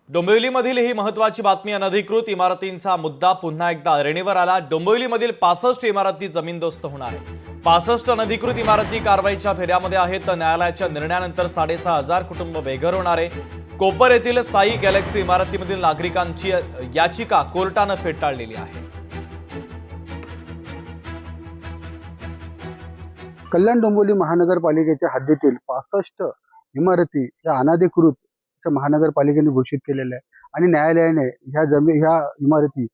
डोंबिवलीमधील ही महत्त्वाची बातमी। अनधिकृत इमारतींचा मुद्दा पुन्हा एकदा ऐरणीवर आला। डोंबिवलीमधील 65 इमारती जमीनदोस्त होणार आहे। 65 अनधिकृत इमारती कारवाईच्या फेऱ्यामध्ये आहेत। तर न्यायालयाच्या निर्णयानंतर 6,500 कुटुंब बेघर होणार आहे। कोपर येथील साई गॅलेक्सी इमारतीमधील नागरिकांची याचिका कोर्टाने फेटाळलेली आहे। कल्याण डोंबिवली महानगरपालिकेच्या हद्दीतील 65 इमारती या अनधिकृत महानगरपालिकेने घोषित केलेल्या आहे आणि न्यायालयाने ह्या इमारती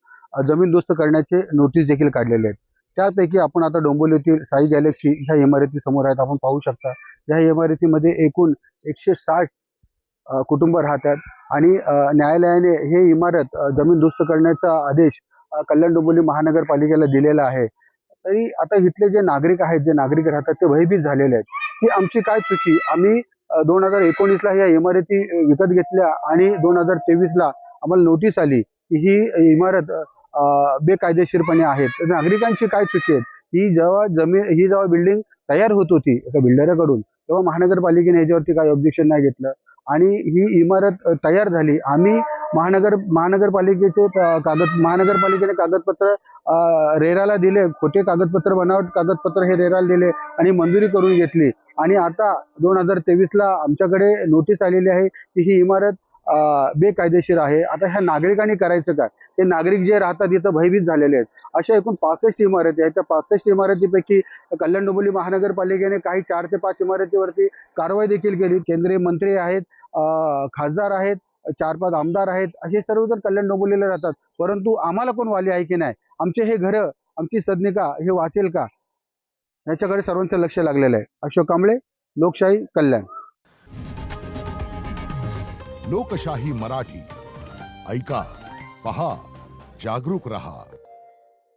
जमीनदोस्त करण्याचे नोटीस देखील काढलेले आहेत। त्यापैकी आपण आता डोंबिवलीतील साई गॅलेक्सी ह्या इमारती समोर आहेत। आपण पाहू शकता या इमारतीमध्ये एकूण 160 कुटुंब राहतात आणि न्यायालयाने हे इमारत जमीनदोस्त करण्याचा आदेश कल्याण डोंबिवली महानगरपालिकेला दिलेला आहे। तरी आता इथले जे नागरिक आहेत, जे नागरिक राहतात ते भयभीत झालेले आहेत की आमची काय चुकी, आम्ही 2019ला ह्या इमारती विकत घेतल्या आणि 2023ला आम्हाला नोटीस आली की ही इमारत बेकायदेशीरपणे आहे। तर नागरिकांची काय चुकी आहेत? ही जेव्हा बिल्डिंग तयार होत होती एका बिल्डरकडून तेव्हा महानगरपालिकेने याच्यावरती काही ऑब्जेक्शन नाही घेतलं आणि ही इमारत तयार झाली। आम्ही महानगरपालिकेने कागदपत्र रेराला दिले, खोटे कागदपत्र, बनावट कागदपत्र हे रेराला दिले आणि मंजुरी करून घेतली आणि आता 2023ला आमच्याकडे नोटीस आलेली आहे की ही इमारत बेकायदेशीर आहे। आता ह्या नागरिकांनी करायचं काय? ते नागरिक जे राहतात इथं भयभीत झालेले आहेत। अशा एकूण 65 इमारती आहेत। त्या 65 इमारतीपैकी कल्याण डोंबिवली महानगरपालिकेने काही 4 ते 5 इमारतीवरती कारवाई देखील केली। केंद्रीय मंत्री आहेत, खासदार आहेत, 4-5 आमदार आहेत, असे सर्व जर कल्याण डोंबिवलीला राहतात, परंतु आम्हाला कोण वाली आहे की नाही? आमचे हे घर, आमची सदनिका हे वाचेल का? याच्याकडे सर्वांचं लक्ष लागलेलं आहे। अशोक कांबळे, लोकशाही, कल्याण। लोकशाही मराठी ऐका, पहा, जागरूक रहा।